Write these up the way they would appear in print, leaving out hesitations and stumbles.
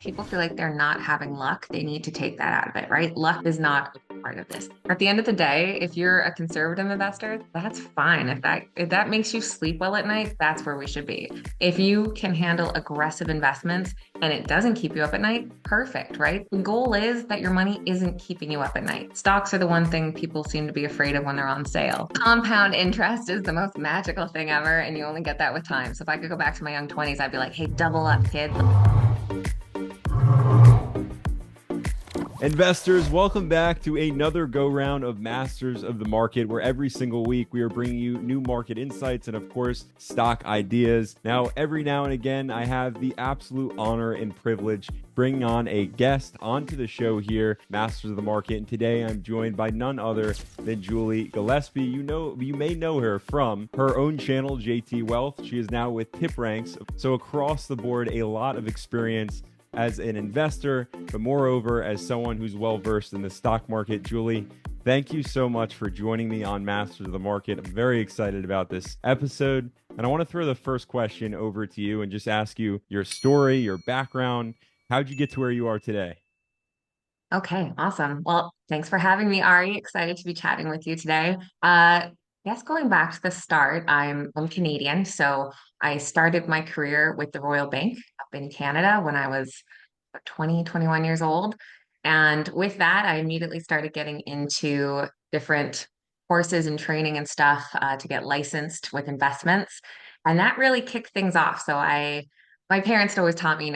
people feel like they're not having luck, they need to take that out of it, right? Luck is not a part of this. At the end of the day, if you're a conservative investor, that's fine. If that makes you sleep well at night, that's where we should be. If you can handle aggressive investments and it doesn't keep you up at night, perfect, right? The goal is that your money isn't keeping you up at night. Stocks are the one thing people seem to be afraid of when they're on sale. Compound interest is the most magical thing ever, and you only get that with time. So if I could go back to my young 20s, I'd be like, hey, double up, kid. Investors, welcome back to another go-round of Masters of the Market, where every single week we are bringing you new market insights and, of course, stock ideas. Now, every now and again, I have the absolute honor and privilege bringing on a guest onto the show here, Masters of the Market. And today I'm joined by none other than Julie Gillespie. You may know her from her own channel, JT Wealth. She is now with Tip Ranks. So across the board, a lot of experience as an investor, but moreover, as someone who's well-versed in the stock market. Julie, thank you so much for joining me on Masters of the Market. I'm very excited about this episode. And I want to throw the first question over to you and just ask you your story, your background. How'd you get to where you are today? Okay, awesome. Well, thanks for having me, Ari. Excited to be chatting with you today. Yes, going back to the start, I'm Canadian, so I started my career with the Royal Bank up in Canada when I was 20, 21 years old. And with that, I immediately started getting into different courses and training and stuff to get licensed with investments. And that really kicked things off. My parents had always taught me,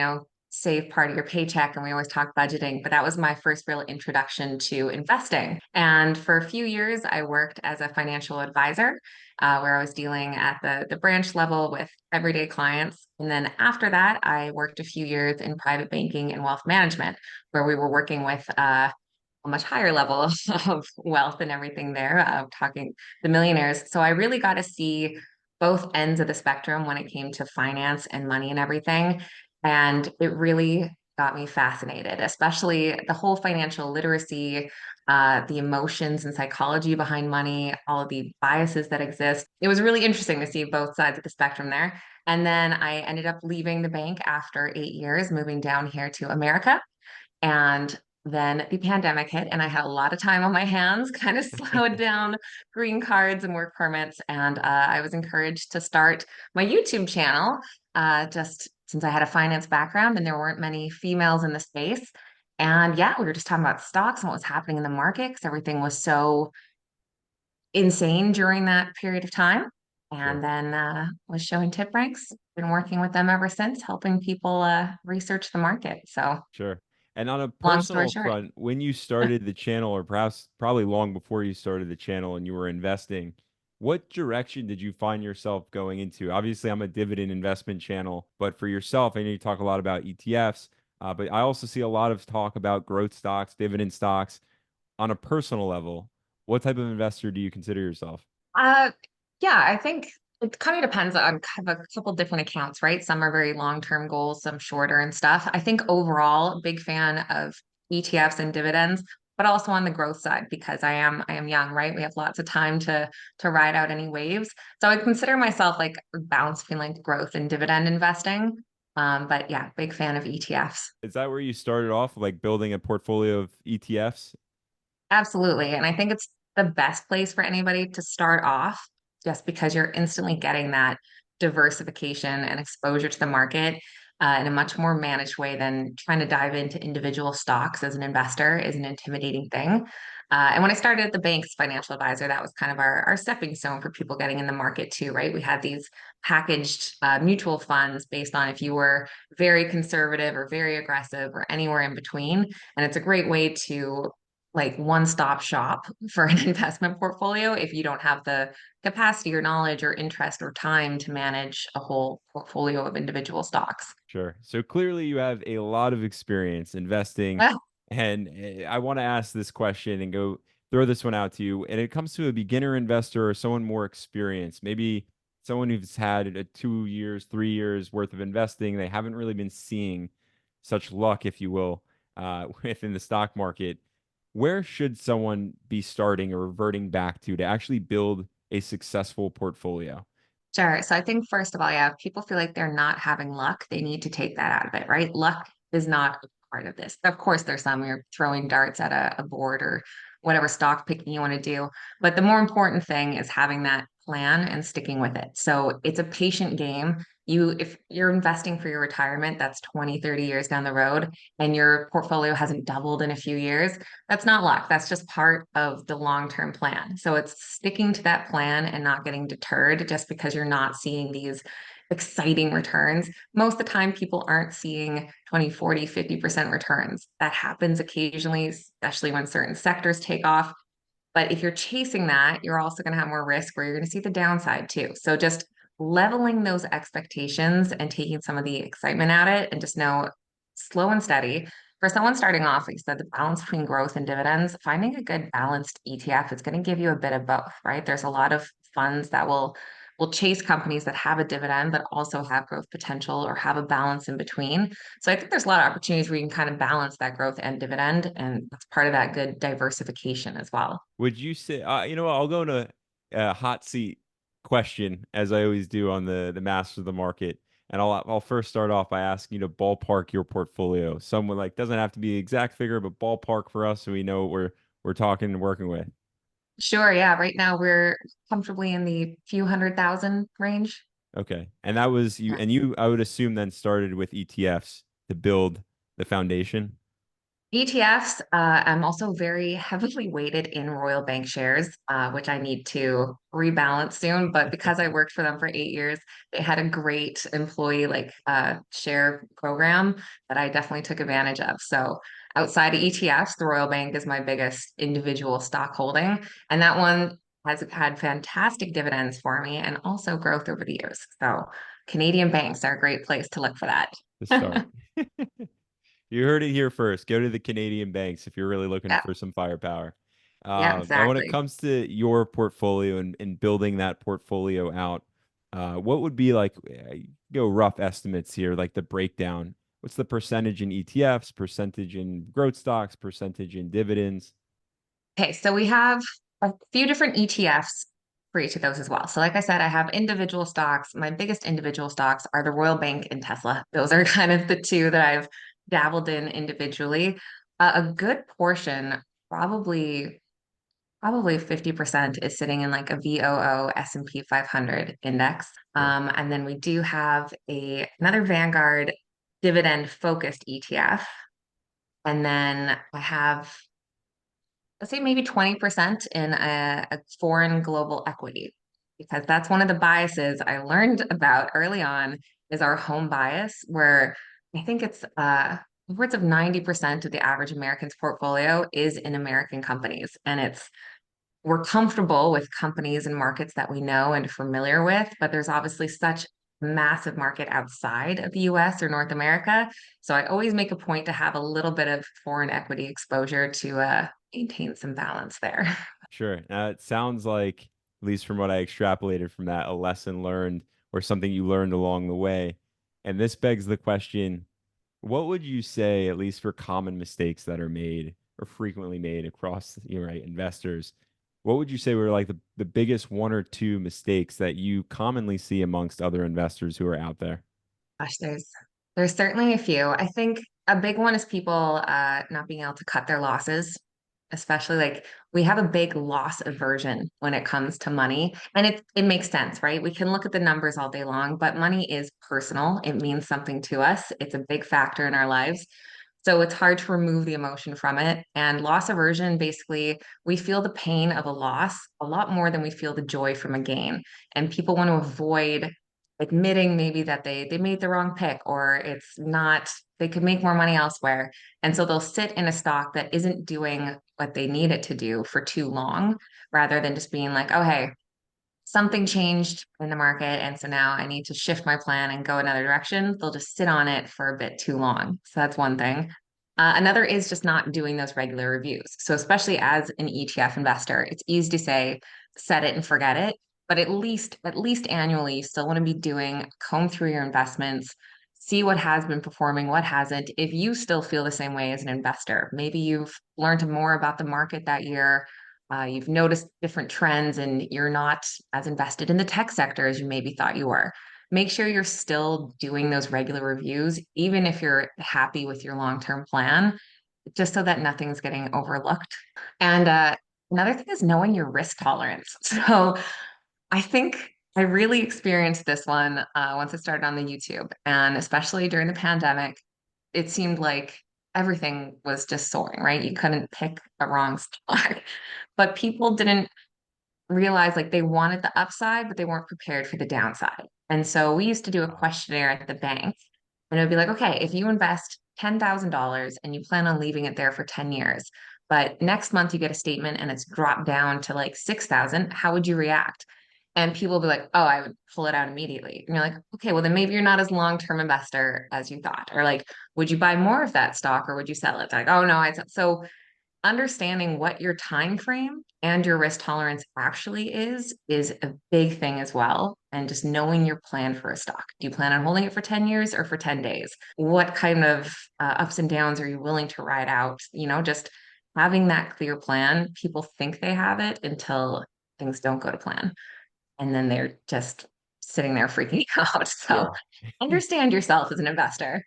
save part of your paycheck, and we always talk budgeting, but that was my first real introduction to investing. And for a few years, I worked as a financial advisor, where I was dealing at the branch level with everyday clients. And then after that, I worked a few years in private banking and wealth management, where we were working with a much higher level of wealth and everything there, talking the millionaires. So I really got to see both ends of the spectrum when it came to finance and money and everything. And it really got me fascinated, especially the whole financial literacy, the emotions and psychology behind money, all of the biases that exist. It was really interesting to see both sides of the spectrum there. And then I ended up leaving the bank after 8 years, moving down here to America. And then the pandemic hit, and I had a lot of time on my hands, kind of slowed down green cards and work permits. And I was encouraged to start my YouTube channel, just since I had a finance background and there weren't many females in the space. And yeah, we were just talking about stocks and what was happening in the market because everything was so insane during that period of time. And Sure. then was showing tip ranks. Been working with them ever since, helping people research the market. So Sure. And on a long story personal short. front, when you started the channel, or perhaps probably long before you started the channel and you were investing, what direction did you find yourself going into? Obviously, I'm a dividend investment channel, but for yourself, I know you talk a lot about ETFs, but I also see a lot of talk about growth stocks, dividend stocks. On a personal level, what type of investor do you consider yourself? Uh, yeah, I think it kind of depends on kind of a couple different accounts, right? Some are very long-term goals, some shorter and stuff. I think overall, big fan of ETFs and dividends, but also on the growth side because I am young, right? We have lots of time to ride out any waves. So I consider myself like balance between like growth and dividend investing. But yeah, big fan of ETFs. Is that where you started off, like building a portfolio of ETFs? Absolutely. And I think it's the best place for anybody to start off just because you're instantly getting that diversification and exposure to the market in a much more managed way than trying to dive into individual stocks as an investor is an intimidating thing. And when I started at the bank's financial advisor, that was kind of our stepping stone for people getting in the market too, right? We had these packaged mutual funds based on if you were very conservative or very aggressive or anywhere in between. And it's a great way to like one-stop shop for an investment portfolio if you don't have the capacity or knowledge or interest or time to manage a whole portfolio of individual stocks. Sure. So clearly you have a lot of experience investing. And I want to ask this question and go throw this one out to you. And it comes to a beginner investor or someone more experienced, maybe someone who's had a 2 years, 3 years worth of investing. They haven't really been seeing such luck, if you will, within the stock market. Where should someone be starting or reverting back to actually build a successful portfolio? Sure. So I think first of all, yeah, if people feel like they're not having luck, they need to take that out of it, right? Luck is not a part of this. Of course, there's some you're throwing darts at a board or whatever stock picking you want to do. But the more important thing is having that plan and sticking with it. So it's a patient game. If you're investing for your retirement, that's 20, 30 years down the road, and your portfolio hasn't doubled in a few years, that's not luck. That's just part of the long-term plan. So it's sticking to that plan and not getting deterred just because you're not seeing these exciting returns. Most of the time, people aren't seeing 20, 40, 50% returns. That happens occasionally, especially when certain sectors take off. But if you're chasing that, you're also going to have more risk where you're going to see the downside too. So just leveling those expectations and taking some of the excitement out of it and just know slow and steady. For someone starting off, like you said, the balance between growth and dividends, finding a good balanced ETF is going to give you a bit of both, right? There's a lot of funds that will chase companies that have a dividend but also have growth potential or have a balance in between. So I think there's a lot of opportunities where you can kind of balance that growth and dividend, and that's part of that good diversification as well. Would you say, what, I'll go into a hot seat question as I always do on the Masters of the Market. And I'll first start off by asking you to ballpark your portfolio. Someone like doesn't have to be the exact figure, but ballpark for us so we know what we're talking and working with. Sure, yeah. Right now we're comfortably in the few 100,000 range. Okay. And that was you, Yeah. and you, I would assume then started with ETFs to build the foundation. ETFs, I'm also very heavily weighted in Royal Bank shares, which I need to rebalance soon. But because I worked for them for 8 years, they had a great employee share program that I definitely took advantage of. So outside of ETFs, the Royal Bank is my biggest individual stock holding, and that one has had fantastic dividends for me and also growth over the years. So Canadian banks are a great place to look for that. To start. You heard it here first. Go to the Canadian banks if you're really looking Yeah, for some firepower. yeah, Now, when it exactly. comes to your portfolio and building that portfolio out, what would be like, go rough estimates here, like the breakdown? What's the percentage in ETFs, percentage in growth stocks, percentage in dividends? Okay, so we have a few different ETFs for each of those as well. So, like I said, I have individual stocks. My biggest individual stocks are the Royal Bank and Tesla. Those are kind of the two that I've dabbled in individually. A good portion, probably probably 50% is sitting in like a VOO S&P 500 index. Sure. And then we do have another Vanguard dividend focused ETF. And then I have, let's say maybe 20% in a foreign global equity, because that's one of the biases I learned about early on is our home bias, where I think it's upwards of 90% of the average American's portfolio is in American companies. And we're comfortable with companies and markets that we know and familiar with, but there's obviously such massive market outside of the US or North America. So I always make a point to have a little bit of foreign equity exposure to maintain some balance there. Sure. It sounds like, at least from what I extrapolated from that, a lesson learned or something you learned along the way. And this begs the question, what would you say, at least for common mistakes that are made or frequently made across, right, investors? What would you say were like the biggest one or two mistakes that you commonly see amongst other investors who are out there? Gosh, there's certainly a few. I think a big one is people not being able to cut their losses, especially like we have a big loss aversion when it comes to money. And it makes sense, right? We can look at the numbers all day long, but money is personal. It means something to us. It's a big factor in our lives. So it's hard to remove the emotion from it. And loss aversion, basically, we feel the pain of a loss a lot more than we feel the joy from a gain. And people want to avoid admitting maybe that they made the wrong pick, or it's not, they could make more money elsewhere. And so they'll sit in a stock that isn't doing what they need it to do for too long, rather than just being like, oh, hey, something changed in the market. And so now I need to shift my plan and go another direction. They'll just sit on it for a bit too long. So that's one thing. Another is just not doing those regular reviews. So especially as an ETF investor, it's easy to say, set it and forget it. But at least annually, you still want to be doing comb through your investments, see what has been performing, what hasn't. If you still feel the same way as an investor, maybe you've learned more about the market that year, you've noticed different trends, and you're not as invested in the tech sector as you maybe thought you were. make sure you're still doing those regular reviews, even if you're happy with your long-term plan, just so that nothing's getting overlooked. And another thing is knowing your risk tolerance. So I think I really experienced this one once I started on the YouTube, and especially during the pandemic, it seemed like everything was just soaring, right? You couldn't pick a wrong stock, but people didn't realize like they wanted the upside, but they weren't prepared for the downside. And so we used to do a questionnaire at the bank, and it would be like, okay, if you invest $10,000 and you plan on leaving it there for 10 years, but next month you get a statement and it's dropped down to like 6,000, how would you react? And people will be like, oh, I would pull it out immediately. And you're like, okay, well, then maybe you're not as long-term investor as you thought. Or like, would you buy more of that stock or would you sell it? They're like, oh no, so understanding what your time frame and your risk tolerance actually is a big thing as well, and just knowing your plan for a stock. Do you plan on holding it for 10 years or for 10 days? What kind of ups and downs are you willing to ride out? Just having that clear plan. People think they have it until things don't go to plan, and then they're just sitting there freaking out. So Yeah. understand yourself as an investor.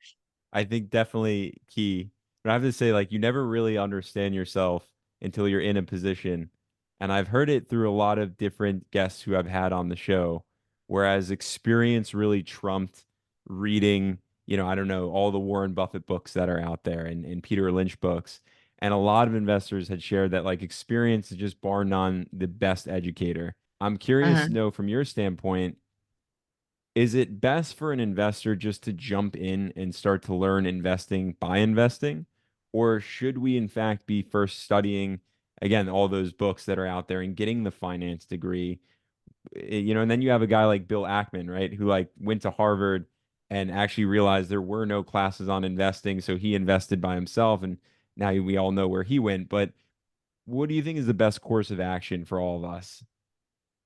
I think definitely key. But I have to say, like, you never really understand yourself until you're in a position. And I've heard it through a lot of different guests who I've had on the show, whereas experience really trumped reading, I don't know, all the Warren Buffett books that are out there and Peter Lynch books. And a lot of investors had shared that like experience is just bar none the best educator. I'm curious to Mhm. know from your standpoint, is it best for an investor just to jump in and start to learn investing by investing? Or should we, in fact, be first studying, again, all those books that are out there and getting the finance degree? And then you have a guy like Bill Ackman, right, who like went to Harvard and actually realized there were no classes on investing. So he invested by himself. And now we all know where he went. But what do you think is the best course of action for all of us?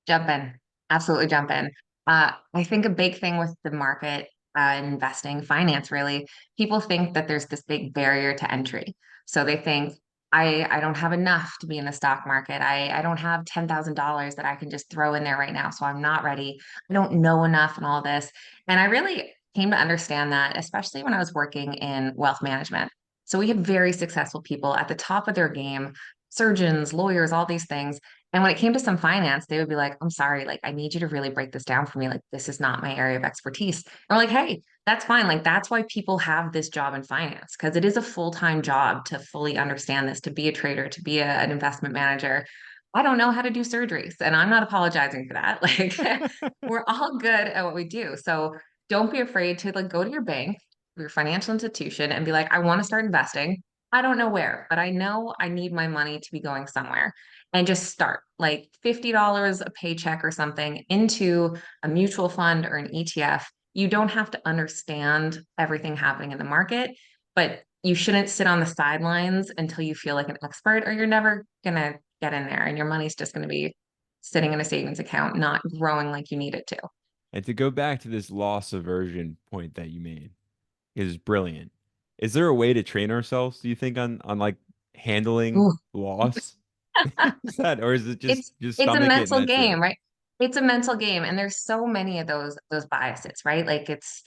Jump in. Absolutely jump in. I think a big thing with the market investing, finance really, people think that there's this big barrier to entry. So they think, I don't have enough to be in the stock market. I don't have $10,000 that I can just throw in there right now. So I'm not ready. I don't know enough and all this. And I really came to understand that, especially when I was working in wealth management. So we had very successful people at the top of their game, surgeons, lawyers, all these things, and when it came to some finance, they would be like, I'm sorry, like, I need you to really break this down for me. Like, this is not my area of expertise. And we're like, hey, that's fine. Like, that's why people have this job in finance, because it is a full-time job to fully understand this, to be a trader, to be an investment manager. I don't know how to do surgeries, and I'm not apologizing for that. Like, we're all good at what we do. So don't be afraid to like go to your bank, your financial institution, and be like, I want to start investing. I don't know where, but I know I need my money to be going somewhere, and just start like $50 a paycheck or something into a mutual fund or an ETF. You don't have to understand everything happening in the market, but you shouldn't sit on the sidelines until you feel like an expert, or you're never going to get in there and your money's just going to be sitting in a savings account, not growing like you need it to. And to go back to this loss aversion point that you made is brilliant. Is there a way to train ourselves, do you think, on like handling Ooh. loss? Is that, or is it just just It's a stomach it and mental that's it? game, right? It's a mental game, and there's so many of those biases, right? Like it's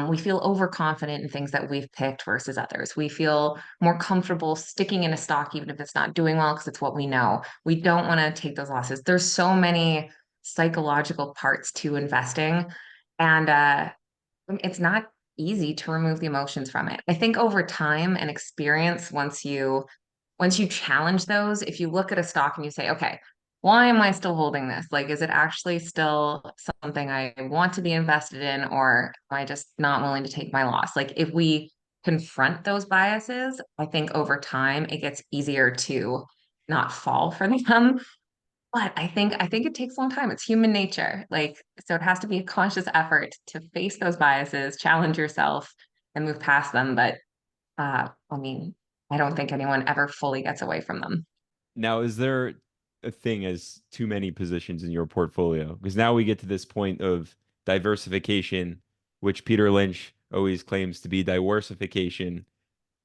we feel overconfident in things that we've picked versus others. We feel more comfortable sticking in a stock even if it's not doing well because it's what we know. We don't want to take those losses. There's so many psychological parts to investing, and it's not easy to remove the emotions from it. I think over time and experience, once you challenge those, if you look at a stock and you say, okay, why am I still holding this? Like, is it actually still something I want to be invested in, or am I just not willing to take my loss? Like, if we confront those biases, I think over time it gets easier to not fall for them. But I think it takes a long time. It's human nature. Like, so it has to be a conscious effort to face those biases, challenge yourself, and move past them. But I mean, I don't think anyone ever fully gets away from them. Now, is there a thing as too many positions in your portfolio? Because now we get to this point of diversification, which Peter Lynch always claims to be diversification.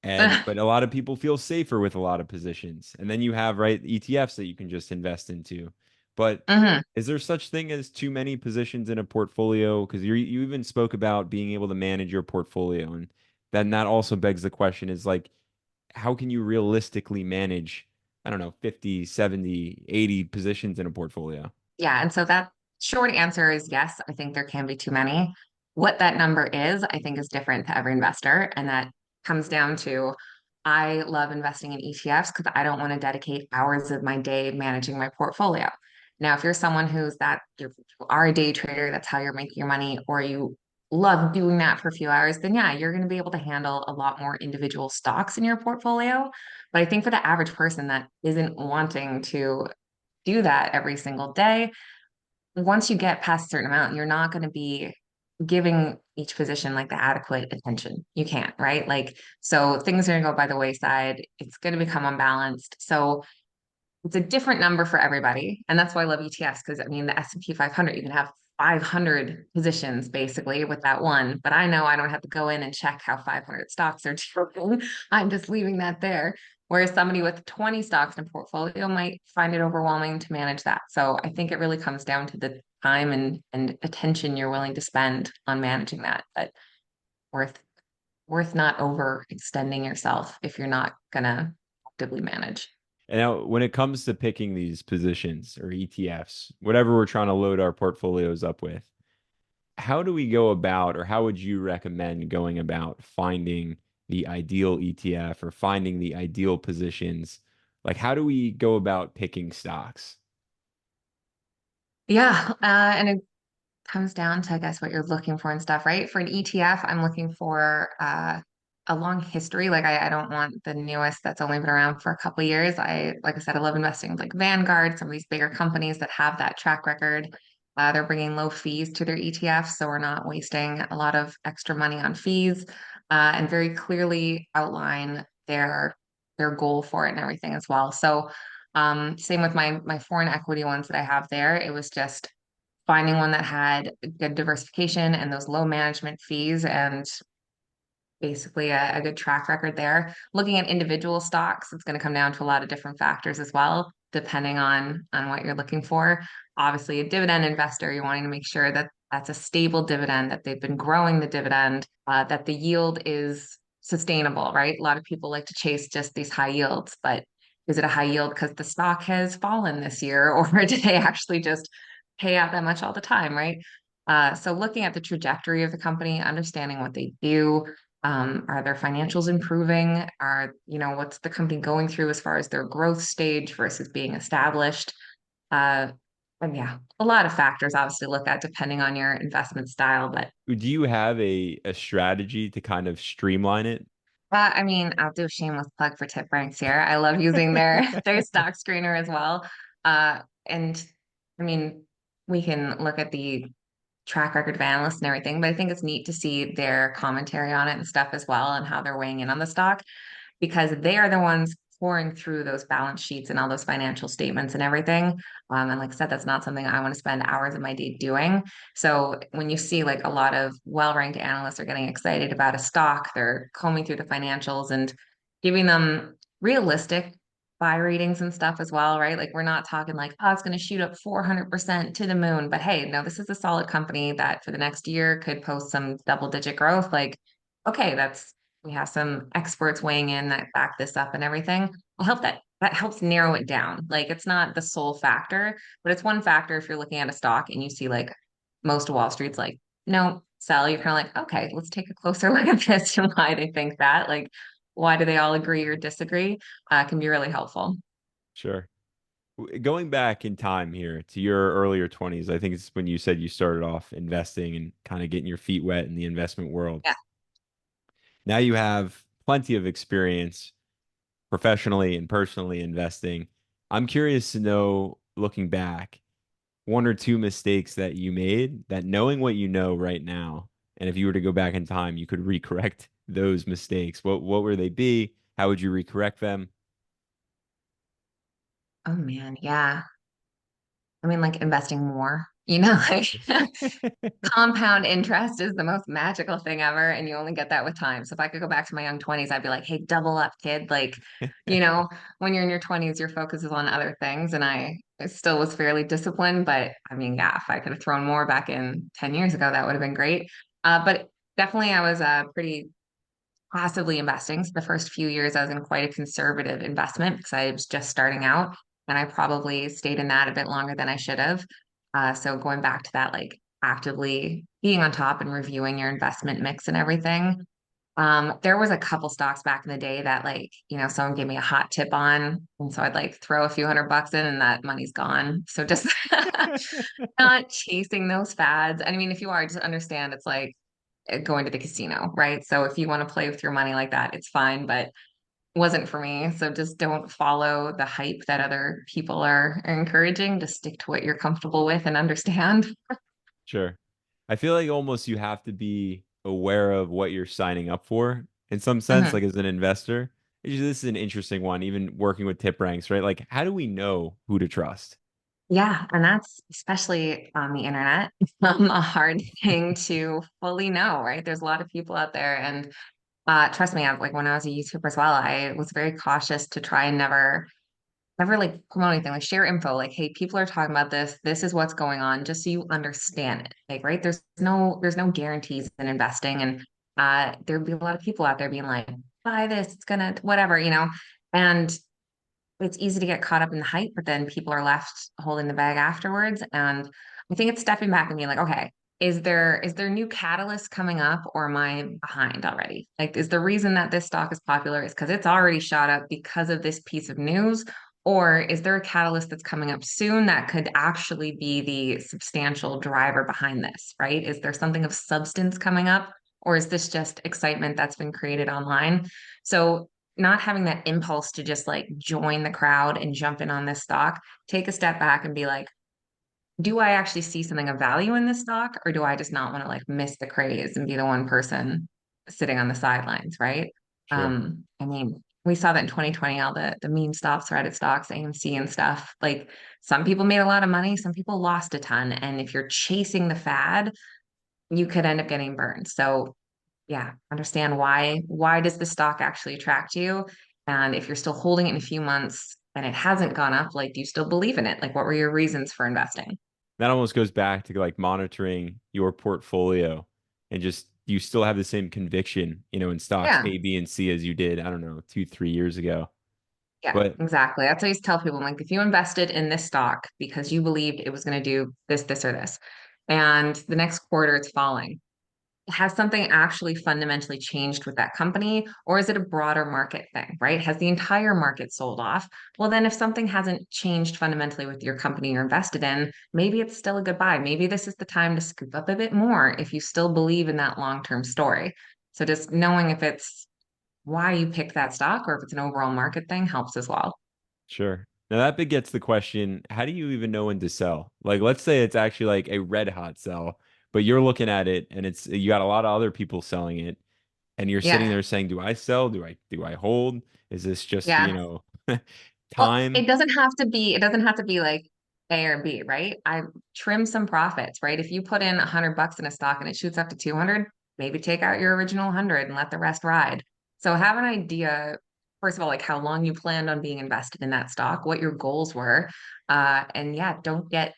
And but a lot of people feel safer with a lot of positions. And then you have, right, ETFs that you can just invest into. But Hmm. is there such thing as too many positions in a portfolio? Because you even spoke about being able to manage your portfolio, and then that also begs the question is like, how can you realistically manage, I don't know, 50, 70, 80 positions in a portfolio? Yeah, and so that short answer is yes, I think there can be too many. What that number is, I think, is different to every investor. And that comes down to I love investing in ETFs because I don't want to dedicate hours of my day managing my portfolio. Now, if you're someone you are a day trader, that's how you're making your money, or you love doing that for a few hours, then yeah, you're going to be able to handle a lot more individual stocks in your portfolio. But I think for the average person that isn't wanting to do that every single day, once you get past a certain amount, you're not going to be giving each position like the adequate attention. You can't, right? Like, so things are going to go by the wayside. It's going to become unbalanced. So it's a different number for everybody. And that's why I love ETFs because I mean, the S&P 500, you can have 500 positions basically with that one. But I know I don't have to go in and check how 500 stocks are doing. I'm just leaving that there. Whereas somebody with 20 stocks in a portfolio might find it overwhelming to manage that. So I think it really comes down to the time and attention you're willing to spend on managing that. But worth worth not overextending yourself if you're not gonna actively manage. And now, when it comes to picking these positions or ETFs, whatever we're trying to load our portfolios up with, how do we go about, or how would you recommend going about finding the ideal ETF or finding the ideal positions? Like, how do we go about picking stocks? Yeah, and it comes down to, I guess, what you're looking for and stuff, right? For an ETF, I'm looking for a long history. Like, I don't want the newest that's only been around for a couple of years. Like I said, I love investing with like Vanguard, some of these bigger companies that have that track record. They're bringing low fees to their ETFs, so we're not wasting a lot of extra money on fees, and very clearly outline their goal for it and everything as well. So, same with my foreign equity ones that I have there. It was just finding one that had good diversification and those low management fees and basically a good track record there. Looking at individual stocks, it's going to come down to a lot of different factors as well, depending on what you're looking for. Obviously, a dividend investor, you're wanting to make sure that that's a stable dividend, that they've been growing the dividend, that the yield is sustainable, right? A lot of people like to chase just these high yields, but is it a high yield because the stock has fallen this year, or did they actually just pay out that much all the time, right? So looking at the trajectory of the company, understanding what they do, are their financials improving? What's the company going through as far as their growth stage versus being established? Uh, and yeah, a lot of factors obviously to look at depending on your investment style. But Do you have a strategy to kind of streamline it? I mean, I'll do a shameless plug for Tip Ranks here. I love using their their stock screener as well. And I mean, we can look at the track record of analysts and everything, but I think it's neat to see their commentary on it and stuff as well and how they're weighing in on the stock because they are the ones pouring through those balance sheets and all those financial statements and everything. And like I said, that's not something I want to spend hours of my day doing. So when you see like a lot of well-ranked analysts are getting excited about a stock, they're combing through the financials and giving them realistic buy ratings and stuff as well, right? Like we're not talking like, oh, it's going to shoot up 400% to the moon. But hey, no, this is a solid company that for the next year could post some double-digit growth. Like, okay, we have some experts weighing in that back this up and everything. I hope that helps narrow it down. Like it's not the sole factor, but it's one factor if you're looking at a stock and you see like most of Wall Street's like, no, sell, you're kind of like, okay, let's take a closer look at this and why they think that. Like, why do they all agree or disagree? Can be really helpful. Sure. Going back in time here to your earlier 20s, I think it's when you said you started off investing and kind of getting your feet wet in the investment world. Yeah. Now you have plenty of experience professionally and personally investing. I'm curious to know, looking back, one or two mistakes that you made that knowing what you know right now, and if you were to go back in time, you could recorrect those mistakes. What would they be? How would you recorrect them? Oh man, yeah. I mean, like investing more. like compound interest is the most magical thing ever, and you only get that with time. So if I could go back to my young 20s, I'd be like, hey, double up, kid. Like, you know, when you're in your 20s, your focus is on other things. And I still was fairly disciplined, but I mean, yeah, if I could have thrown more back in 10 years ago, that would have been great. But definitely I was pretty passively investing. So the first few years, I was in quite a conservative investment because I was just starting out, and I probably stayed in that a bit longer than I should have. So going back to that, like actively being on top and reviewing your investment mix and everything. There was a couple stocks back in the day that like, someone gave me a hot tip on. And so I'd like throw a few $100 in and that money's gone. So just not chasing those fads. And I mean, if you are, just understand it's like going to the casino, right? So if you want to play with your money like that, it's fine, but it wasn't for me. So just don't follow the hype that other people are encouraging. Just stick to what you're comfortable with and understand. Sure. I feel like almost you have to be aware of what you're signing up for in some sense, Mhm. like as an investor. This is an interesting one, even working with tip ranks, right? Like, how do we know who to trust? Yeah, and that's especially on the internet, a hard thing to fully know, right? There's a lot of people out there, and trust me, like when I was a YouTuber as well, I was very cautious to try and never like promote anything, like share info, like, hey, people are talking about this. This is what's going on, just so you understand it. Like, right? There's no guarantees in investing, and there'd be a lot of people out there being like, buy this, it's gonna whatever, and it's easy to get caught up in the hype, but then people are left holding the bag afterwards. And I think it's stepping back and being like, okay, is there new catalysts coming up, or am I behind already? Like, is the reason that this stock is popular is because it's already shot up because of this piece of news? Or is there a catalyst that's coming up soon that could actually be the substantial driver behind this, right? Is there something of substance coming up? Or is this just excitement that's been created online? So not having that impulse to just like join the crowd and jump in on this stock, take a step back and be like, do I actually see something of value in this stock, or do I just not want to like miss the craze and be the one person sitting on the sidelines, right? Sure. I mean, we saw that in 2020, all the meme stocks, Reddit stocks, AMC and stuff. Like some people made a lot of money, some people lost a ton. And if you're chasing the fad, you could end up getting burned. So yeah, understand why does the stock actually attract you? And if you're still holding it in a few months and it hasn't gone up, like, do you still believe in it? Like, what were your reasons for investing? That almost goes back to like monitoring your portfolio and just you still have the same conviction, in stocks Yeah, A, B, and C as you did, I don't know, 2, 3 years ago. yeah, But exactly. That's what I used to tell people. I'm like, if you invested in this stock because you believed it was going to do this, this, or this, and the next quarter it's falling, has something actually fundamentally changed with that company, or is it a broader market thing, right? Has the entire market sold off? Well, then if something hasn't changed fundamentally with your company you're invested in, maybe it's still a good buy. Maybe this is the time to scoop up a bit more if you still believe in that long-term story. So just knowing if it's why you picked that stock or if it's an overall market thing helps as well. sure. Now that begets the question, how do you even know when to sell? Like, let's say it's actually like a red hot sell, but you're looking at it and it's you got a lot of other people selling it, and you're sitting Yeah. there saying, do I sell? Do I hold? Is this just, Yeah. Well, time? it doesn't have to be like A or B, right? I trim some profits, right? If you put in $100 in a stock and it shoots up to 200, maybe take out your original 100 and let the rest ride. So have an idea, first of all, like how long you planned on being invested in that stock, what your goals were. And yeah, don't get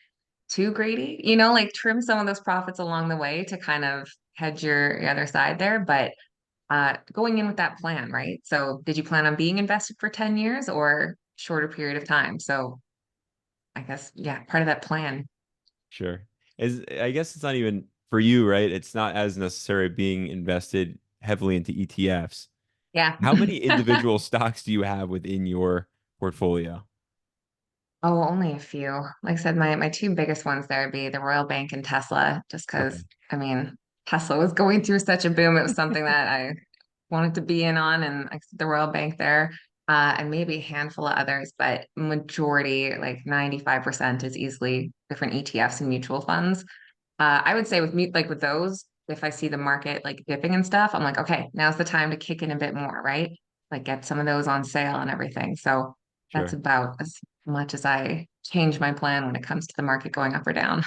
too greedy, like trim some of those profits along the way to kind of hedge your other side there. But going in with that plan, right? So did you plan on being invested for 10 years or shorter period of time? So I guess, yeah, part of that plan. Sure. I guess it's not even for you, right? It's not as necessary being invested heavily into ETFs. Yeah. How many individual stocks do you have within your portfolio? Oh, only a few. Like I said, my two biggest ones there would be the Royal Bank and Tesla, just Okay. because, I mean, Tesla was going through such a boom. It was something that I wanted to be in on, and like the Royal Bank there, and maybe a handful of others, but majority, like 95% is easily different ETFs and mutual funds. I would say with me, like with those, if I see the market like dipping and stuff, I'm like, okay, now's the time to kick in a bit more, right? Like get some of those on sale and everything. So that's Sure. about as much as I change my plan when it comes to the market going up or down.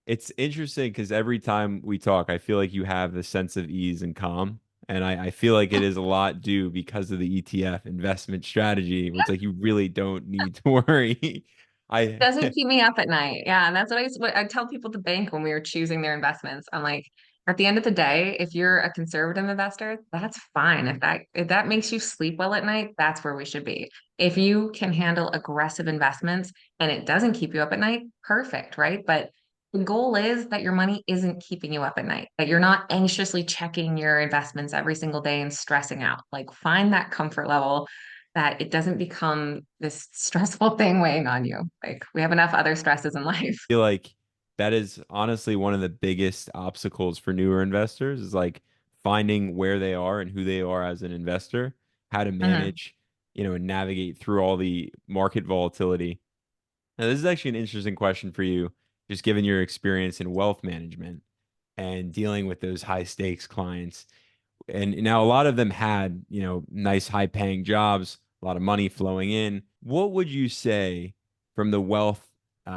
It's interesting because every time we talk, I feel like you have this sense of ease and calm. And I feel like it is a lot due because of the ETF investment strategy, where it's like you really don't need to worry. I Doesn't keep me up at night. Yeah, and that's what I tell people to bank when we were choosing their investments. I'm like, at the end of the day, if you're a conservative investor, that's fine. If that makes you sleep well at night, that's where we should be. If you can handle aggressive investments and it doesn't keep you up at night, perfect, right? But the goal is that your money isn't keeping you up at night, that you're not anxiously checking your investments every single day and stressing out. Like find that comfort level that it doesn't become this stressful thing weighing on you. Like we have enough other stresses in life. feel like that is honestly one of the biggest obstacles for newer investors is like finding where they are and who they are as an investor, how to Mhm. manage, and navigate through all the market volatility. Now, this is actually an interesting question for you, just given your experience in wealth management and dealing with those high stakes clients. And now a lot of them had, nice high paying jobs, a lot of money flowing in. What would you say from the wealth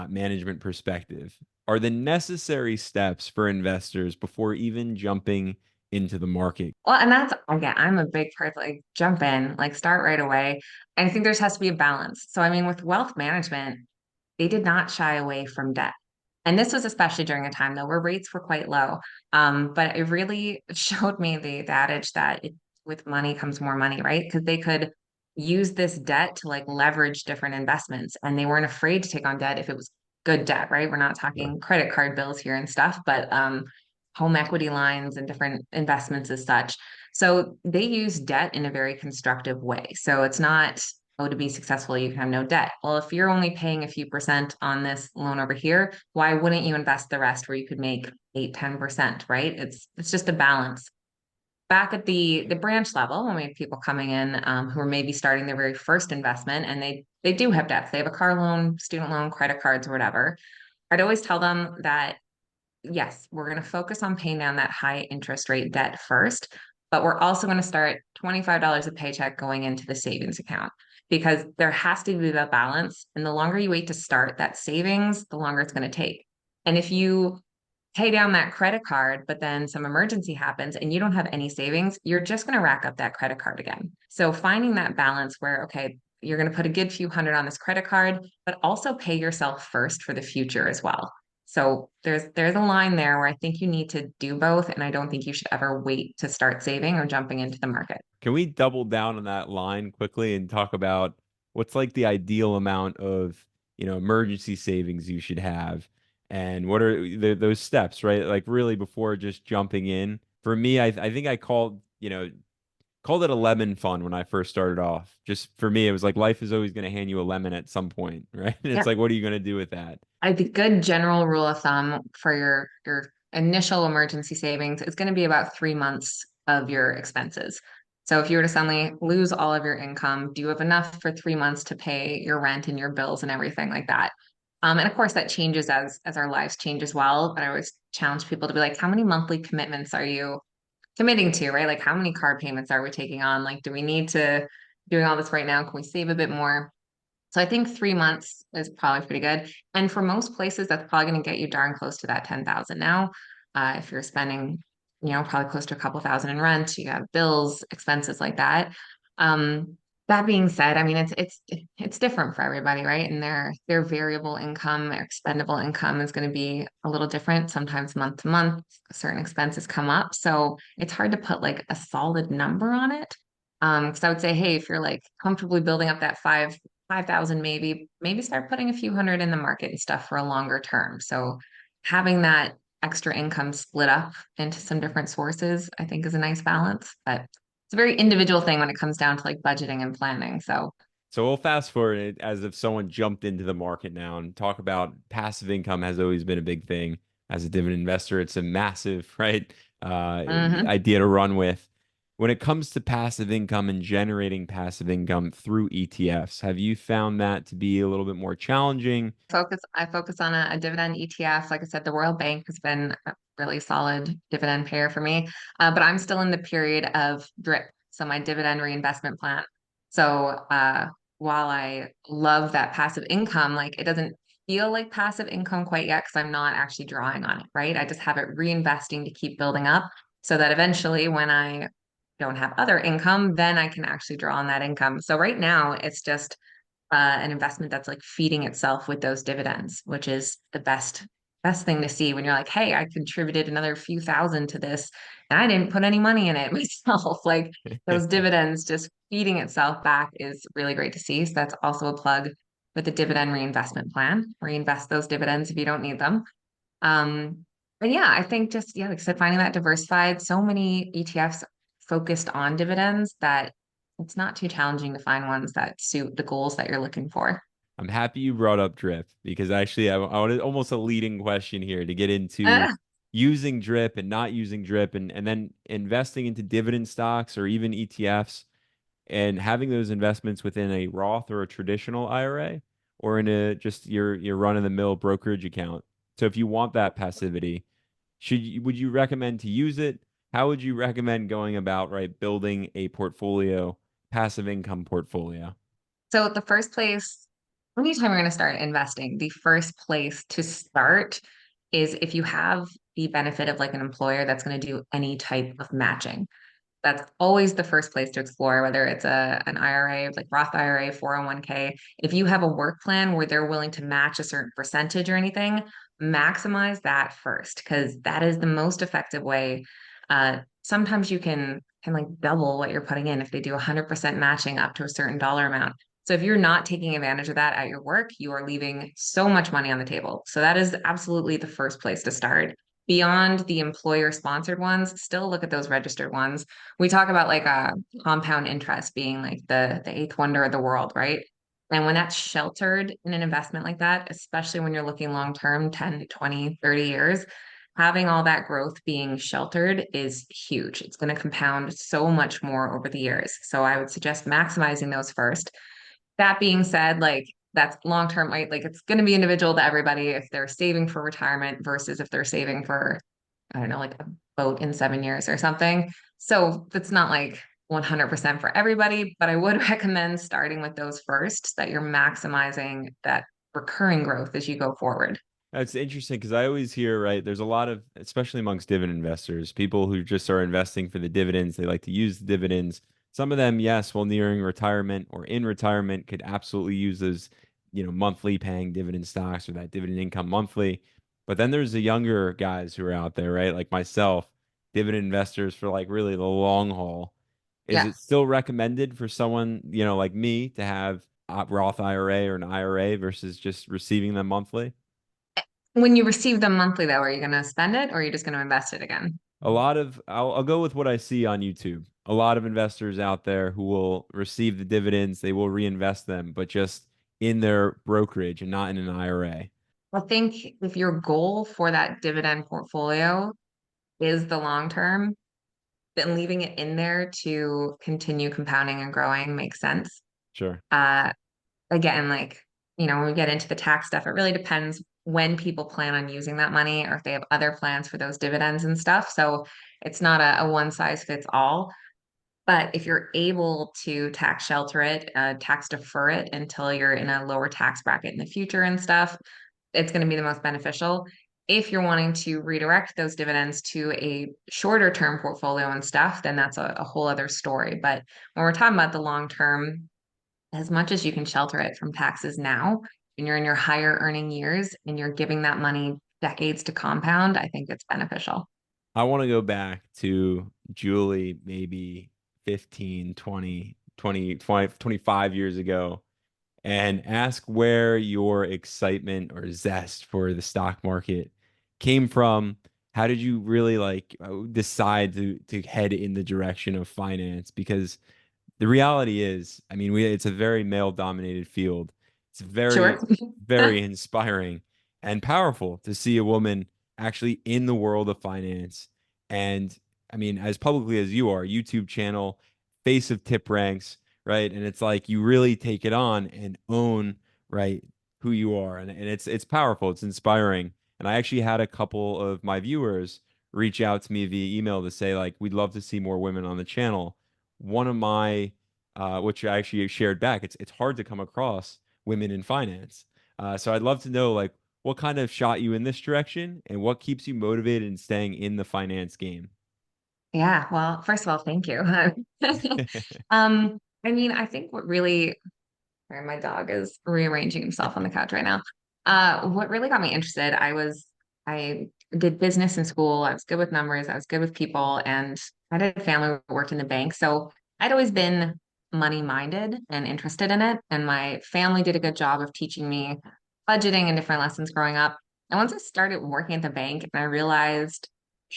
management perspective are the necessary steps for investors before even jumping into the market? Well, and that's again, I'm a big part like jump in, like start right away. I think there has to be a balance. So I mean, with wealth management, they did not shy away from debt. And this was especially during a time though where rates were quite low. But it really showed me the adage that with money comes more money, right? Because they could use this debt to like leverage different investments, and they weren't afraid to take on debt if it was good debt, right? We're not Sure. talking credit card bills here and stuff, but home equity lines and different investments as such. So they use debt in a very constructive way. So it's not, oh, to be successful, you can have no debt. Well, if you're only paying a few percent on this loan over here, why wouldn't you invest the rest where you could make 8, 10%, right? It's just a balance. Back at the branch level, when we have people coming in who are maybe starting their very first investment and they do have debts, they have a car loan, student loan, credit cards, or whatever. I'd always tell them that yes, we're going to focus on paying down that high interest rate debt first, but we're also going to start $25 a paycheck going into the savings account because there has to be that balance. And the longer you wait to start that savings, the longer it's going to take. And if you pay down that credit card, but then some emergency happens and you don't have any savings, you're just going to rack up that credit card again. So finding that balance where, okay, you're going to put a good few hundred on this credit card, but also pay yourself first for the future as well. So there's a line there where I think you need to do both, and I don't think you should ever wait to start saving or jumping into the market. Can we double down on that line quickly and talk about what's like the ideal amount of, emergency savings you should have and what are those steps, right? Like really before just jumping in. For me, I think I called it a lemon fund when I first started off. Just for me, it was like life is always going to hand you a lemon at some point, right? And it's Yeah. like, what are you going to do with that? I think good general rule of thumb for your initial emergency savings is going to be about 3 months of your expenses. So if you were to suddenly lose all of your income, do you have enough for 3 months to pay your rent and your bills and everything like that? And of course that changes as our lives change as well. But I always challenge people to be like, how many monthly commitments are you committing to, right? Like how many car payments are we taking on? Like, do we need to doing all this right now? Can we save a bit more? So I think 3 months is probably pretty good. And for most places, that's probably going to get you darn close to that 10,000 now. If you're spending, probably close to a couple thousand in rent, you have bills, expenses like that. That being said, I mean it's different for everybody, right? And their variable income, their expendable income is going to be a little different. Sometimes month to month, certain expenses come up. So it's hard to put like a solid number on it. Because I would say, hey, if you're like comfortably building up that 5,000 maybe start putting a few hundred in the market and stuff for a longer term. So having that extra income split up into some different sources, I think is a nice balance. But it's a very individual thing when it comes down to like budgeting and planning. So So we'll fast forward it as if someone jumped into the market now and talk about passive income has always been a big thing. As a dividend investor, it's a massive, right, mhm. idea to run with. When it comes to passive income and generating passive income through ETFs, have you found that to be a little bit more challenging? I focus on a dividend ETF. Like I said, the Royal Bank has been a really solid dividend payer for me. But I'm still in the period of drip, so my dividend reinvestment plan. So while I love that passive income, like it doesn't feel like passive income quite yet because I'm not actually drawing on it, right? I just have it reinvesting to keep building up so that eventually when I don't have other income, then I can actually draw on that income. So right now it's just an investment that's like feeding itself with those dividends, which is the best thing to see when you're like, hey, I contributed another few thousand to this and I didn't put any money in it myself. Like those dividends just feeding itself back is really great to see. So that's also a plug with the dividend reinvestment plan. Reinvest those dividends if you don't need them. Um, and yeah, I think just yeah, like I said, finding that diversified, so many ETFs focused on dividends that it's not too challenging to find ones that suit the goals that you're looking for. I'm happy you brought up drip because actually I wanted almost a leading question here to get into Ah, using drip and not using drip and then investing into dividend stocks or even ETFs and having those investments within a Roth or a traditional IRA or in a just your run-of-the-mill brokerage account. So if you want that passivity, would you recommend to use it? How would you recommend going about, right, building a portfolio, passive income portfolio? so the first place, anytime you're going to start investing, the first place to start is if you have the benefit of like an employer that's going to do any type of matching. That's always the first place to explore, whether it's an IRA, like Roth IRA, 401k. If you have a work plan where they're willing to match a certain percentage or anything, maximize that first because that is the most effective way. Sometimes you can like double what you're putting in if they do 100% matching up to a certain dollar amount. So if you're not taking advantage of that at your work, you are leaving so much money on the table. So that is absolutely the first place to start. Beyond the employer sponsored ones, still look at those registered ones. We talk about like a compound interest being like the eighth wonder of the world, right? And when that's sheltered in an investment like that, especially when you're looking long term, 10, 20, 30 years, having all that growth being sheltered is huge. It's going to compound so much more over the years. So I would suggest maximizing those first. That being said, like that's long term, right? Like it's going to be individual to everybody if they're saving for retirement versus if they're saving for, I don't know, like a boat in 7 years or something. So it's not like 100% for everybody, but I would recommend starting with those first so that you're maximizing that recurring growth as you go forward. That's interesting because I always hear, right, there's a lot of, especially amongst dividend investors, people who just are investing for the dividends. They like to use the dividends. Some of them, yes, while nearing retirement or in retirement, could absolutely use those, monthly paying dividend stocks or that dividend income monthly. But then there's the younger guys who are out there, right, like myself, dividend investors for like really the long haul. Is Yeah. it still recommended for someone, like me to have a Roth IRA or an IRA versus just receiving them monthly? When you receive them monthly, though, are you going to spend it or are you just going to invest it again? A lot of I'll go with what I see on YouTube. A lot of investors out there who will receive the dividends, they will reinvest them, but just in their brokerage and not in an IRA. I think if your goal for that dividend portfolio is the long term, then leaving it in there to continue compounding and growing makes sense. Sure. Uh, Again, like, when we get into the tax stuff, it really depends when people plan on using that money or if they have other plans for those dividends and stuff. So it's not a one size fits all. But if you're able to tax shelter it, tax defer it until you're in a lower tax bracket in the future and stuff, it's going to be the most beneficial. If you're wanting to redirect those dividends to a shorter term portfolio and stuff, then that's a whole other story. But when we're talking about the long term, as much as you can shelter it from taxes now, and you're in your higher earning years and you're giving that money decades to compound, I think it's beneficial. I want to go back to Julie maybe 15, 20, 20, 20, 25 years ago and ask where your excitement or zest for the stock market came from. How did you really like decide to head in the direction of finance? Because the reality is, I mean, it's a very male dominated field. It's Sure. very inspiring and powerful to see a woman actually in the world of finance. And I mean, as publicly as you are, YouTube channel, face of tip ranks, right? And it's like you really take it on and own, right, who you are. And it's powerful, it's inspiring. And I actually had a couple of my viewers reach out to me via email to say, like, we'd love to see more women on the channel. One of my which I actually shared back. It's hard to come across women in finance. So I'd love to know like what kind of shot you in this direction and what keeps you motivated and staying in the finance game. Yeah, well, first of all, thank you. I mean, I think what really, sorry, my dog is rearranging himself on the couch right now. What really got me interested, I did business in school. I was good with numbers. I was good with people, and I had a family who worked in the bank. So I'd always been money minded and interested in it. And my family did a good job of teaching me budgeting and different lessons growing up. And once I started working at the bank, and I realized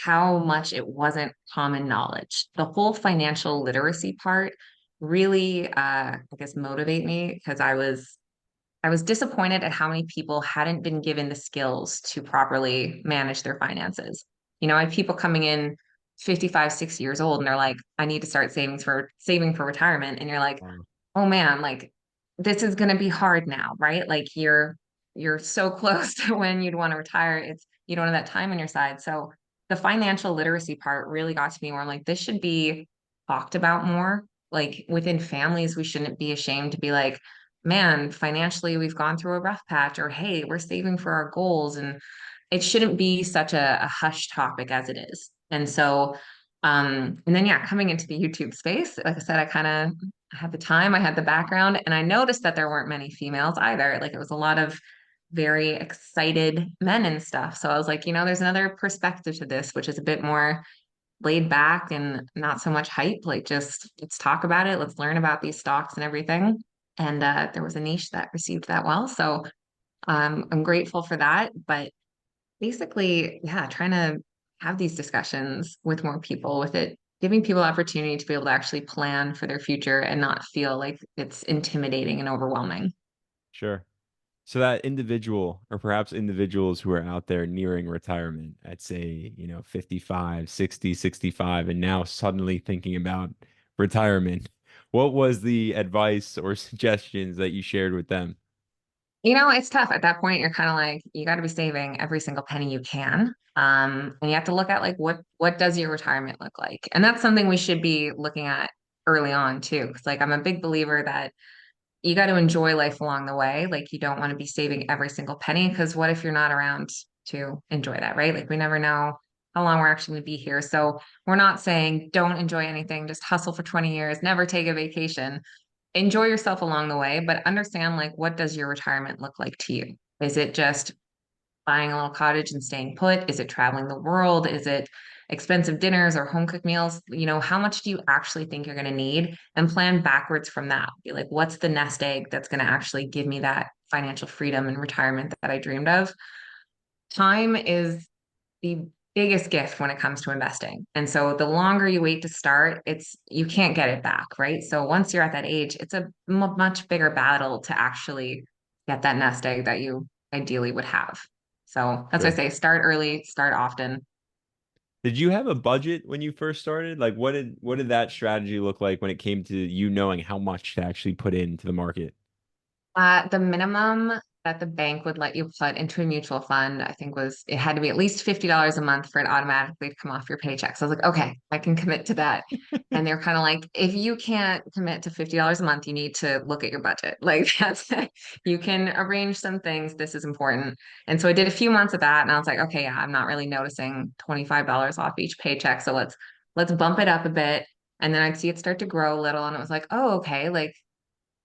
how much it wasn't common knowledge, the whole financial literacy part really I guess motivate me because I was disappointed at how many people hadn't been given the skills to properly manage their finances. I have people coming in 55, 60 years old and they're like, I need to start saving for retirement. And you're like, Wow. oh man, like this is gonna be hard now, right? Like you're so close to when you'd want to retire. It's you don't have that time on your side. So the financial literacy part really got to me where I'm like, this should be talked about more. Like within families, we shouldn't be ashamed to be like, man, financially, we've gone through a rough patch, or hey, we're saving for our goals. And it shouldn't be such a hush topic as it is. And so, and then yeah, coming into the YouTube space, like I said, I had the time, I had the background, and I noticed that there weren't many females either. Like it was a lot of very excited men and stuff. So I was like, there's another perspective to this, which is a bit more laid back and not so much hype. Like just let's talk about it, let's learn about these stocks and everything. And there was a niche that received that well. So I'm grateful for that. But basically, yeah, trying to have these discussions with more people with it, giving people opportunity to be able to actually plan for their future and not feel like it's intimidating and overwhelming. Sure. So that individual or perhaps individuals who are out there nearing retirement at say, 55, 60, 65, and now suddenly thinking about retirement, what was the advice or suggestions that you shared with them? It's tough at that point. You're kind of like, you got to be saving every single penny you can. And you have to look at like what does your retirement look like? And that's something we should be looking at early on too. Because like I'm a big believer that you got to enjoy life along the way. Like you don't want to be saving every single penny because what if you're not around to enjoy that, right? Like we never know how long we're actually going to be here. So we're not saying don't enjoy anything, just hustle for 20 years, never take a vacation. Enjoy yourself along the way, but understand like what does your retirement look like to you? Is it just buying a little cottage and staying put? Is it traveling the world? Is it expensive dinners or home cooked meals? How much do you actually think you're going to need? And plan backwards from that. Be like, what's the nest egg that's going to actually give me that financial freedom and retirement that I dreamed of? Time is the biggest gift when it comes to investing. And so the longer you wait to start, you can't get it back, right? So once you're at that age, it's a much bigger battle to actually get that nest egg that you ideally would have. So that's why I Sure. say start early, start often. Did you have a budget when you first started? Like what did that strategy look like when it came to you knowing how much to actually put into the market? The minimum that the bank would let you put into a mutual fund, I think it had to be at least $50 a month for it automatically to come off your paycheck. So I was like, okay, I can commit to that. And they're kind of like, if you can't commit to $50 a month, you need to look at your budget. Like you can arrange some things. This is important. And so I did a few months of that and I was like, okay, yeah, I'm not really noticing $25 off each paycheck. So let's bump it up a bit. And then I'd see it start to grow a little. And it was like, oh, okay, like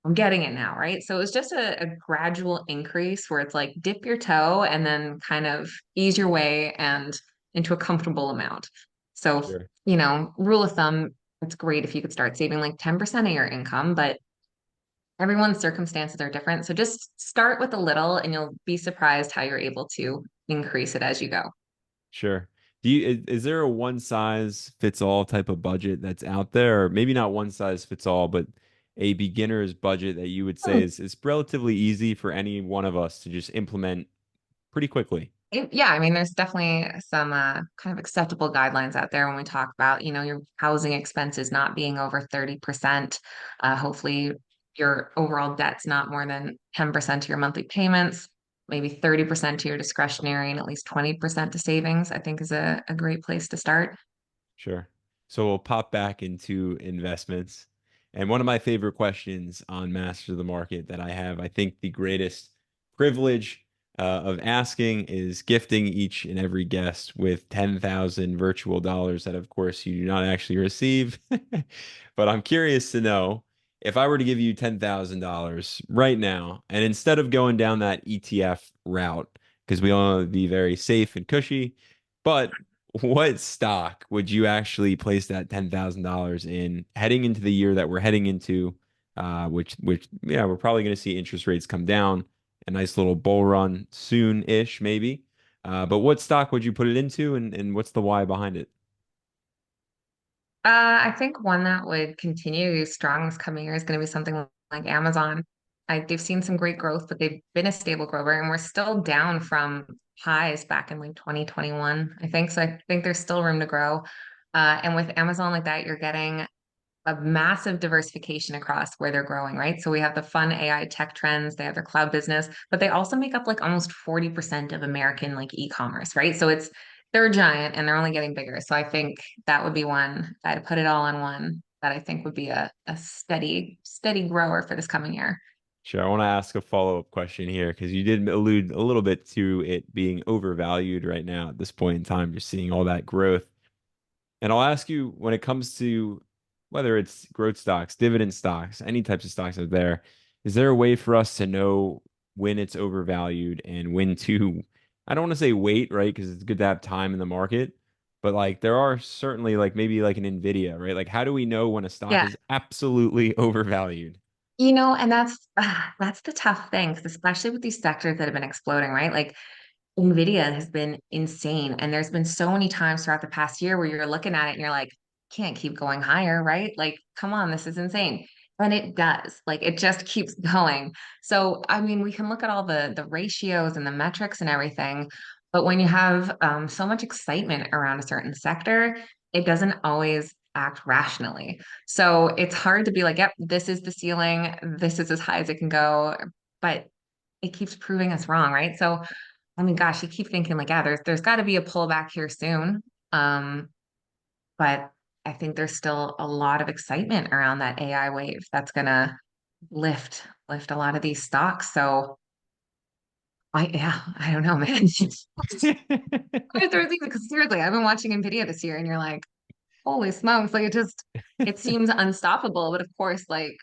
I'm getting it now, right? So it was just a gradual increase where it's like dip your toe and then kind of ease your way and into a comfortable amount. So, Sure. rule of thumb, it's great if you could start saving like 10% of your income, but everyone's circumstances are different. So just start with a little and you'll be surprised how you're able to increase it as you go. Sure. Is there a one size fits all type of budget that's out there, or maybe not one size fits all, but a beginner's budget that you would say is relatively easy for any one of us to just implement pretty quickly? Yeah, I mean, there's definitely some kind of acceptable guidelines out there when we talk about, your housing expenses not being over 30%. Hopefully, your overall debt's not more than 10% of your monthly payments, maybe 30% to your discretionary and at least 20% to savings, I think is a great place to start. Sure. So we'll pop back into investments. And one of my favorite questions on Master of the Market that I have, I think the greatest privilege of asking is gifting each and every guest with 10,000 virtual dollars that, of course, you do not actually receive. But I'm curious to know if I were to give you $10,000 right now, and instead of going down that ETF route, because we all want to be very safe and cushy, but what stock would you actually place that $10,000 in heading into the year that we're heading into, which yeah, we're probably going to see interest rates come down, a nice little bull run soon-ish, maybe. But what stock would you put it into, and what's the why behind it? I think one that would continue to be strong this coming year is going to be something like Amazon. They've seen some great growth, but they've been a stable grower, and we're still down from highs back in like 2021, I think. So I think there's still room to grow. And with Amazon like that, you're getting a massive diversification across where they're growing, right? So we have the fun AI tech trends, they have their cloud business, but they also make up like almost 40% of American like e-commerce, right? So they're a giant and they're only getting bigger. So I think that would be one. I'd put it all on one that I think would be a steady grower for this coming year. Sure, I want to ask a follow-up question here because you did allude a little bit to it being overvalued right now at this point in time. You're seeing all that growth. And I'll ask you when it comes to whether it's growth stocks, dividend stocks, any types of stocks out there, is there a way for us to know when it's overvalued and when to, I don't want to say wait, right? Because it's good to have time in the market, but like there are certainly like maybe like an Nvidia, right? Like how do we know when a stock Yeah. is absolutely overvalued? And that's the tough thing, 'cause especially with these sectors that have been exploding, right? Like Nvidia has been insane. And there's been so many times throughout the past year where you're looking at it and you're like, can't keep going higher, right? Like, come on, this is insane. And it does. Like it just keeps going. So I mean, we can look at all the ratios and the metrics and everything, but when you have so much excitement around a certain sector, it doesn't always act rationally. So it's hard to be like, yep, this is the ceiling, this is as high as it can go. But it keeps proving us wrong, right? So I mean, gosh, you keep thinking like, yeah, there's got to be a pullback here soon. Um, but I think there's still a lot of excitement around that AI wave that's gonna lift a lot of these stocks. So I don't know, man. Because seriously, I've been watching Nvidia this year, and you're like, holy smokes, like it seems unstoppable. But of course, like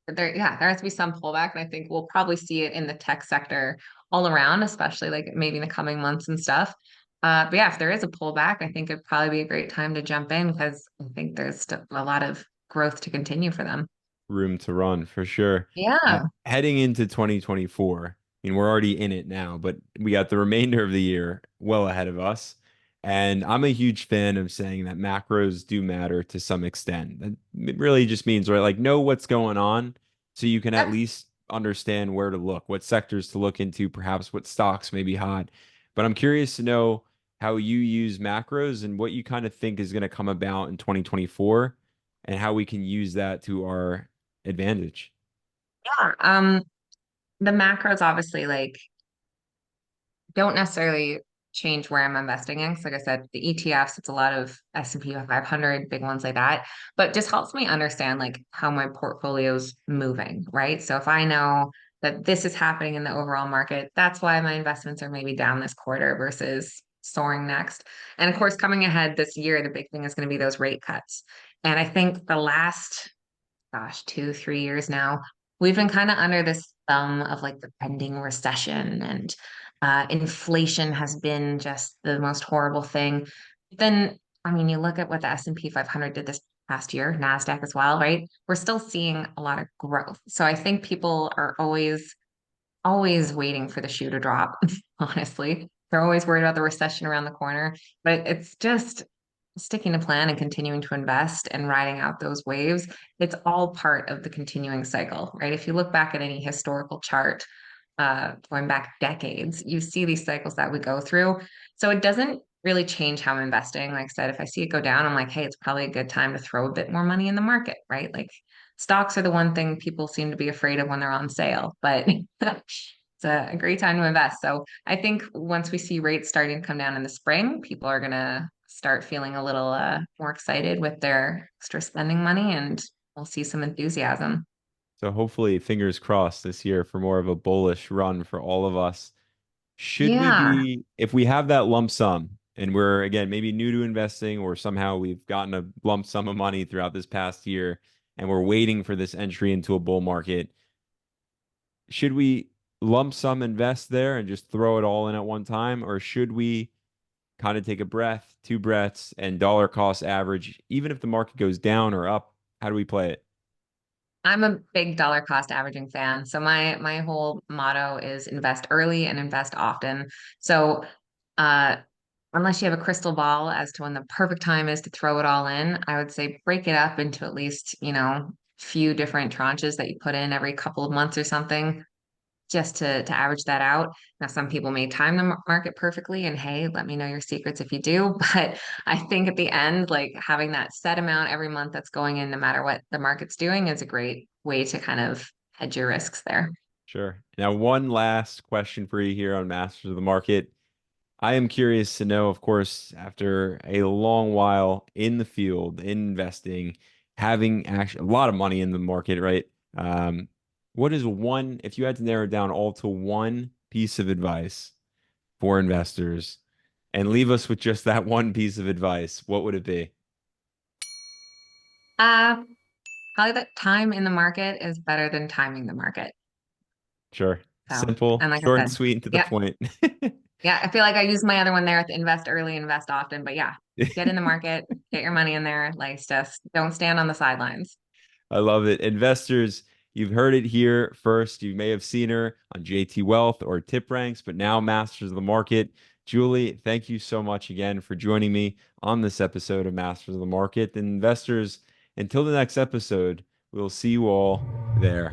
there has to be some pullback, and I think we'll probably see it in the tech sector all around, especially like maybe in the coming months and stuff. But yeah, if there is a pullback, I think it'd probably be a great time to jump in because I think there's still a lot of growth to continue for them. Room to run for sure. Yeah. Heading into 2024, I mean, we're already in it now, but we got the remainder of the year well ahead of us. And I'm a huge fan of saying that macros do matter to some extent. That it really just means, right, like know what's going on so you can at Yep. least understand where to look, what sectors to look into, perhaps what stocks may be hot. But I'm curious to know how you use macros and what you kind of think is going to come about in 2024 and how we can use that to our advantage. Yeah. The macros obviously like don't necessarily change where I'm investing in. 'Cause like I said, the ETFs, it's a lot of S&P 500, big ones like that, but just helps me understand like how my portfolio's moving, right? So if I know that this is happening in the overall market, that's why my investments are maybe down this quarter versus soaring next. And of course, coming ahead this year, the big thing is going to be those rate cuts. And I think the last gosh, 2, 3 years now, we've been kind of under this thumb of like the pending recession and inflation has been just the most horrible thing. Then, I mean, you look at what the S&P 500 did this past year, NASDAQ as well, right? We're still seeing a lot of growth. So I think people are always waiting for the shoe to drop, honestly. They're always worried about the recession around the corner, but it's just sticking to plan and continuing to invest and riding out those waves. It's all part of the continuing cycle, right? If you look back at any historical chart, going back decades, you see these cycles that we go through. So it doesn't really change how I'm investing. Like I said, if I see it go down, I'm like, hey, it's probably a good time to throw a bit more money in the market, right? Like stocks are the one thing people seem to be afraid of when they're on sale, but it's a great time to invest. So I think once we see rates starting to come down in the spring, people are gonna start feeling a little more excited with their extra spending money and we'll see some enthusiasm. So hopefully, fingers crossed this year for more of a bullish run for all of us. Should we Yeah, be, if we have that lump sum and we're again maybe new to investing or somehow we've gotten a lump sum of money throughout this past year and we're waiting for this entry into a bull market, should we lump sum invest there and just throw it all in at one time, or should we kind of take a breath, two breaths, and dollar cost average, even if the market goes down or up? How do we play it? I'm a big dollar cost averaging fan. So my whole motto is invest early and invest often. So uh unless you have a crystal ball as to when the perfect time is to throw it all in, I would say break it up into at least, few different tranches that you put in every couple of months or something, just to average that out. Now, some people may time the market perfectly, and hey, let me know your secrets if you do. But I think at the end, like having that set amount every month that's going in, no matter what the market's doing, is a great way to kind of hedge your risks there. Sure. Now, one last question for you here on Masters of the Market. I am curious to know, of course, after a long while in the field, in investing, having actually a lot of money in the market, right? Um, what is one, if you had to narrow it down all to one piece of advice for investors and leave us with just that one piece of advice, what would it be? Uh, Probably that time in the market is better than timing the market. Sure. So, Simple, and like I short and said, sweet and to the yeah, point. yeah, I feel like I used my other one there at the invest early, invest often. But yeah, get in the market, get your money in there. Like, just don't stand on the sidelines. I love it. Investors, you've heard it here first. You may have seen her on JT Wealth or Tip Ranks, but now Masters of the Market. Julie, thank you so much again for joining me on this episode of Masters of the Market. And investors, until the next episode, we'll see you all there.